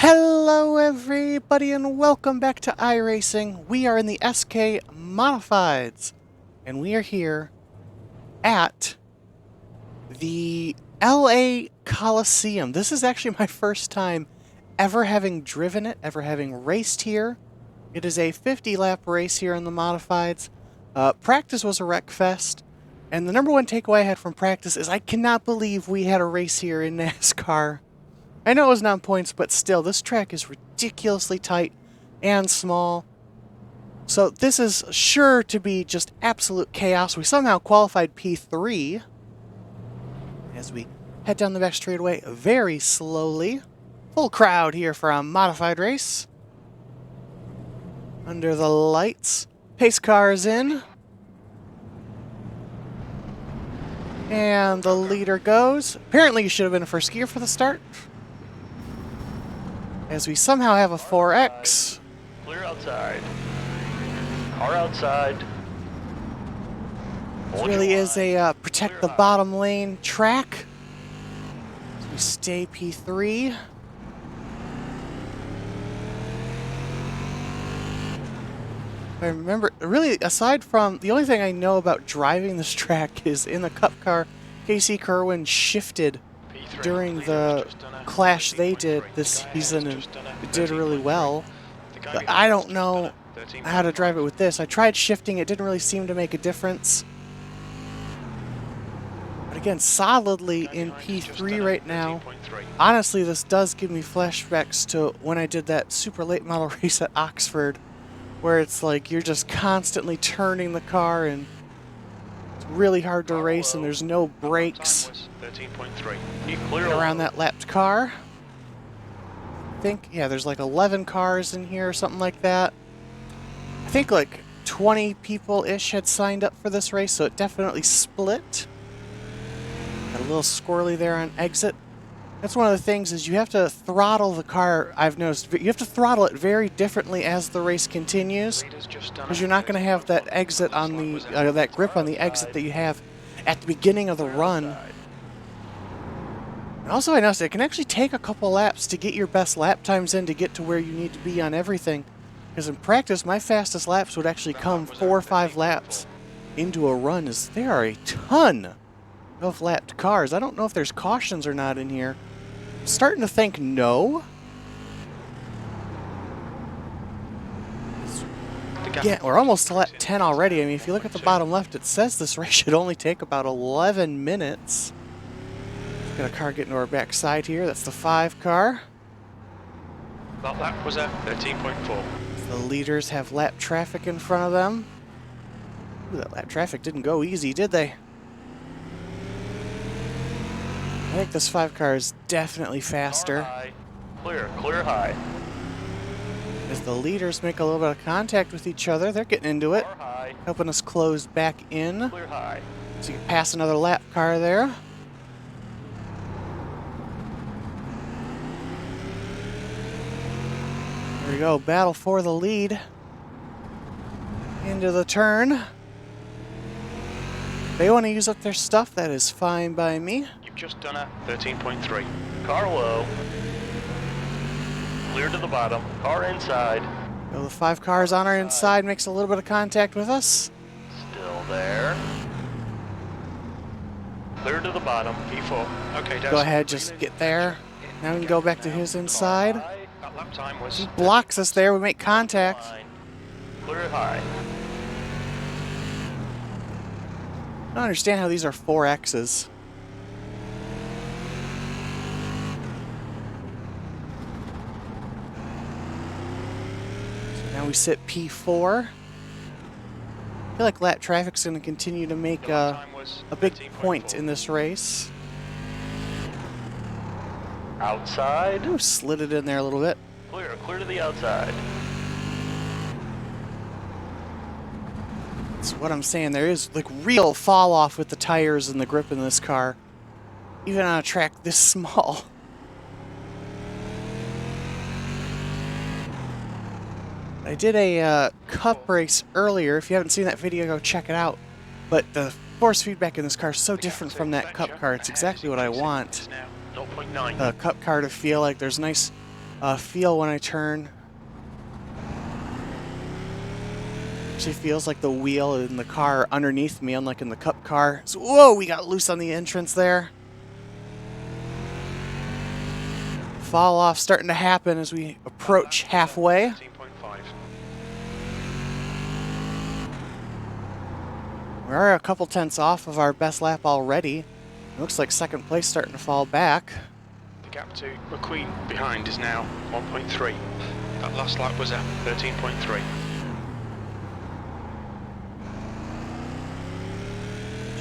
Hello everybody and welcome back to iRacing. We are in the SK Modifieds and we are here at the LA Colosseum. This is actually my first time ever having driven it, ever having raced here. It is a 50-lap race here in the Modifieds. Practice was a wreck fest, and the number one takeaway I had from practice is I cannot believe we had a race here in NASCAR. I know it was non-points, but still, this track is ridiculously tight and small. So this is sure to be just absolute chaos. We somehow qualified P3 as we head down the back straightaway very slowly. Full crowd here for a modified race. Under the lights. Pace car is in. And the leader goes. Apparently you should have been a first gear for the start. As we somehow have a 4X. Clear outside. Car outside. This really is a protect the bottom lane track. So we stay P3. I remember, really, aside from, the only thing I know about driving this track is in the Cup car, Casey Kerwin shifted during the clash they did this season and it did really well. But I don't know how to drive it with this. I tried shifting, it didn't really seem to make a difference. But again, solidly in P3 right now. Honestly, this does give me flashbacks to when I did that super late model race at Oxford, where it's like you're just constantly turning the car and it's really hard to race and there's no brakes around that lapped car. I think, yeah, there's like 11 cars in here or something like that. I think like 20 people-ish had signed up for this race, so it definitely split. Got a little squirrely there on exit. That's one of the things is you have to throttle the car, I've noticed. You have to throttle it very differently as the race continues, because you're not going to have that exit on the, that grip on the exit that you have at the beginning of the run. And also I noticed it can actually take a couple laps to get your best lap times in to get to where you need to be on everything. Because in practice, my fastest laps would actually come 4 or 5 laps into a run, as there are a ton of lapped cars. I don't know if there's cautions or not in here. I'm starting to think no. Yeah, we're almost to lap 10 already. I mean, if you look at the bottom left, it says this race should only take about 11 minutes. Got a car getting to our back side here. That's the 5 car. That lap was at 13.4. The leaders have lap traffic in front of them. Ooh, that lap traffic didn't go easy, did they? I think this 5 car is definitely faster. High. Clear high. As the leaders make a little bit of contact with each other, they're getting into it, helping us close back in. Clear high. So you can pass another lap car there. There we go, battle for the lead. Into the turn. They want to use up their stuff, that is fine by me. You've just done a 13.3. Car low. Clear to the bottom. Car inside. So the 5 cars on our inside makes a little bit of contact with us. Still there. Clear to the bottom. P4. Okay, Go ahead, just get there. Now we can go back to his inside. That lap time was He blocks us there, we make contact. Clear high. I don't understand how these are 4Xs. So now we sit P4. I feel like lap traffic's going to continue to make a big point in this race. Outside. Ooh, slid it in there a little bit. Clear to the outside. That's what I'm saying. There is like real fall off with the tires and the grip in this car, even on a track this small. I did a cup race earlier. If you haven't seen that video, go check it out. But the force feedback in this car is so different from that cup car. It's exactly what I want. 0.9. The cup car to feel like there's nice feel when I turn. Actually feels like the wheel in the car underneath me, unlike in the Cup car. So, whoa, we got loose on the entrance there. Fall off starting to happen as we approach halfway. 13.5. We're a couple tenths off of our best lap already. It looks like second place starting to fall back. The gap to McQueen behind is now 1.3. That last lap was at 13.3.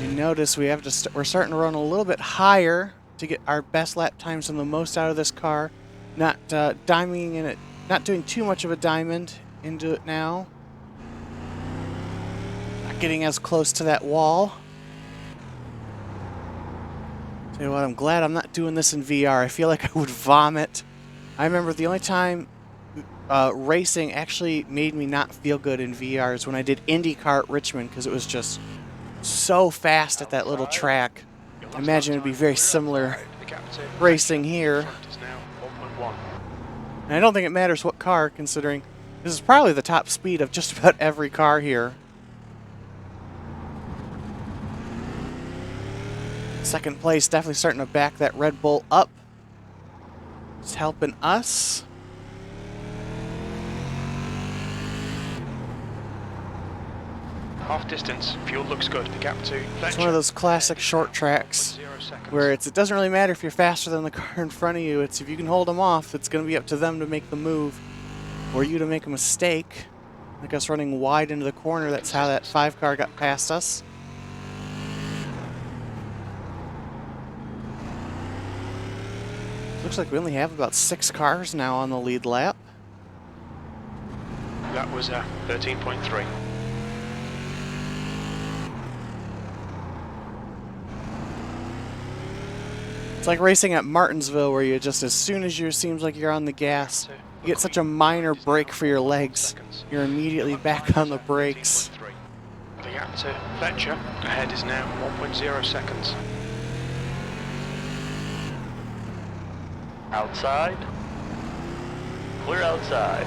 You notice we have to we're starting to run a little bit higher to get our best lap times and the most out of this car. Not diming in it, not doing too much of a diamond into it now. Not getting as close to that wall. Tell you what, I'm glad I'm not doing this in VR. I feel like I would vomit. I remember the only time racing actually made me not feel good in VR is when I did IndyCar at Richmond, because it was just so fast at that little track. I imagine it would be very similar racing here. And I don't think it matters what car, considering this is probably the top speed of just about every car here. Second place, definitely starting to back that Red Bull up. It's helping us. Half distance, fuel looks good. The gap to Fletcher. It's one of those classic short tracks where it doesn't really matter if you're faster than the car in front of you. It's if you can hold them off, it's going to be up to them to make the move, or you to make a mistake. Like us running wide into the corner, that's how that 5 car got past us. Looks like we only have about 6 cars now on the lead lap. That was 13.3. It's like racing at Martinsville, where you just, as soon as you seems like you're on the gas, you get such a minor break for your legs, you're immediately back on the brakes. The gap to Fletcher ahead is now 1.0 seconds. Outside. Clear outside.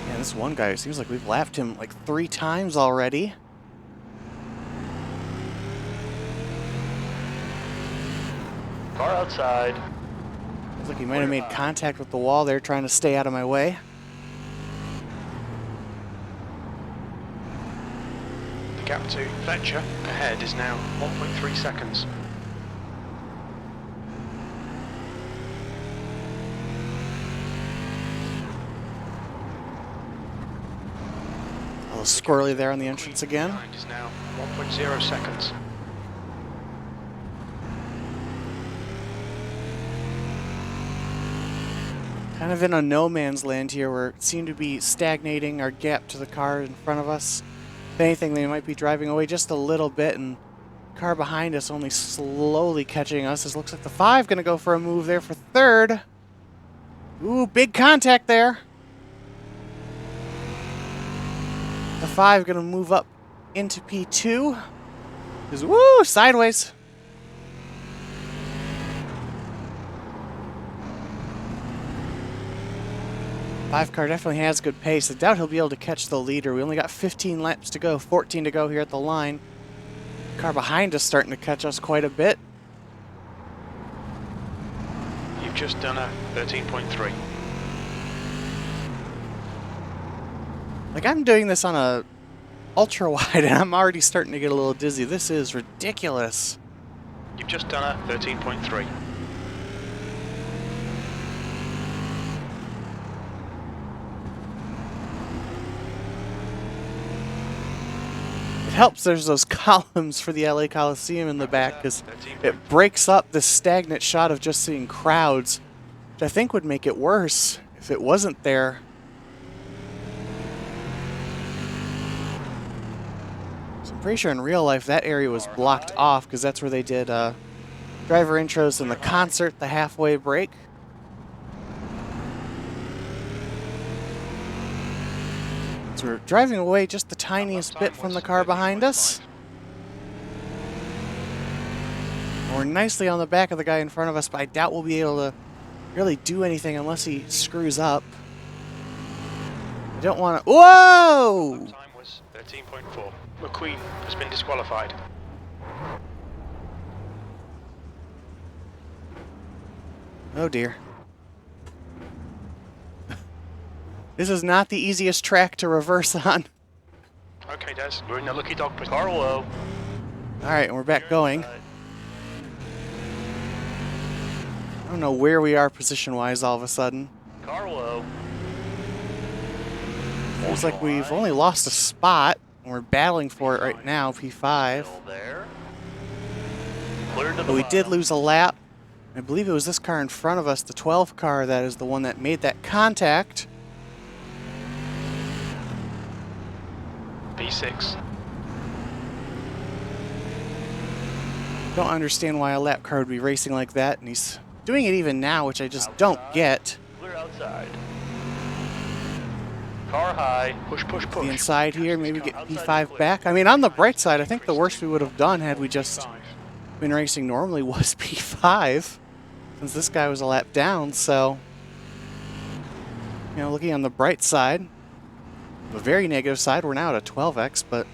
Yeah, this one guy, it seems like we've lapped him like 3 times already. Car outside. Looks like he might have made contact with the wall there, trying to stay out of my way. The gap to Fletcher ahead is now 1.3 seconds. A little squirrely there on the entrance again. Behind is now 1.0 seconds. Kind of in a no man's land here, where it seemed to be stagnating our gap to the car in front of us. If anything, they might be driving away just a little bit, and the car behind us only slowly catching us. This looks like the 5 going to go for a move there for 3rd. Ooh, big contact there. The 5 going to move up into P2. Just, woo, sideways. Five car definitely has good pace. I doubt he'll be able to catch the leader. We only got 15 laps to go, 14 to go here at the line. The car behind us starting to catch us quite a bit. You've just done a 13.3. Like, I'm doing this on a ultra wide and I'm already starting to get a little dizzy. This is ridiculous. You've just done a 13.3. It helps there's those columns for the LA Colosseum in the back, because it breaks up the stagnant shot of just seeing crowds, which I think would make it worse if it wasn't there. So I'm pretty sure in real life that area was blocked off, because that's where they did driver intros and the concert, the halfway break. So we're driving away just the tiniest bit from the car behind us. We're nicely on the back of the guy in front of us, but I doubt we'll be able to really do anything unless he screws up. I don't want to... Whoa! Lap time was 13.4. McQueen has been disqualified. Oh dear. This is not the easiest track to reverse on. Okay, Des, we're in the lucky dog position. Car low. Alright, we're back Clear going. outside. I don't know where we are position-wise all of a sudden. Car low. Seems like we've only lost a spot, and we're battling for it right now, P5. Still there. Clear to the But we did bottom. lose a lap. I believe it was this car in front of us, the 12 car, that is the one that made that contact. P6. Don't understand why a lap car would be racing like that, and he's doing it even now, which I just don't get. Clear outside. Car high. Push, push, The push. inside here, maybe get Outside P5 clear. back. I mean, on the bright side, I think the worst we would have done had we just Five. been racing normally was P5, since this guy was a lap down, so... You know, looking on the bright side, the very negative side, we're now at a 12x, but...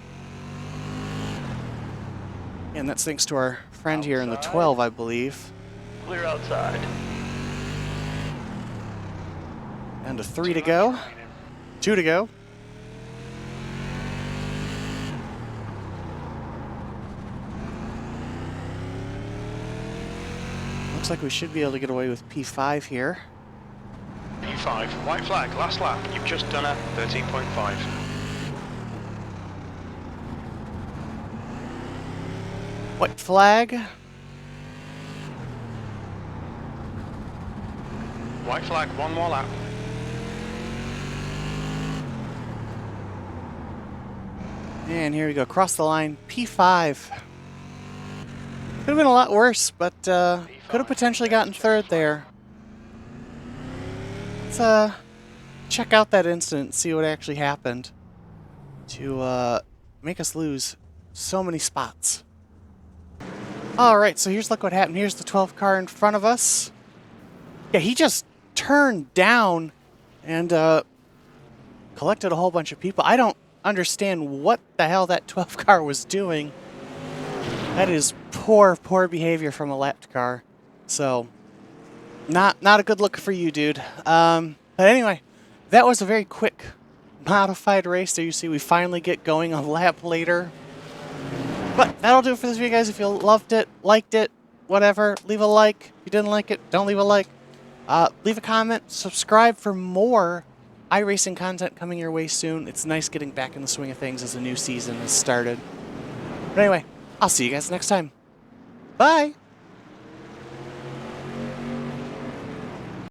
And that's thanks to our friend here in the Outside. 12, I believe. Clear outside. Down to 3 to go. 2 to go. Looks like we should be able to get away with P5 here. P5. White flag. Last lap. You've just done a 13.5. White flag. White flag. One more lap. And here we go, across the line, P5. Could have been a lot worse, but could have potentially gotten third there. Let's check out that incident and see what actually happened to make us lose so many spots. Alright, so here's look what happened. Here's the 12 car in front of us. Yeah, he just turned down and collected a whole bunch of people. I don't understand what the hell that 12 car was doing. That is poor behavior from a lapped car. So, not a good look for you, dude. But anyway, that was a very quick modified race. There you see we finally get going a lap later. But that'll do it for this video, guys. If you loved it, liked it, whatever, leave a like. If you didn't like it, don't leave a like. Leave a comment, subscribe for more iRacing content coming your way soon. It's nice getting back in the swing of things as a new season has started. But anyway, I'll see you guys next time. Bye!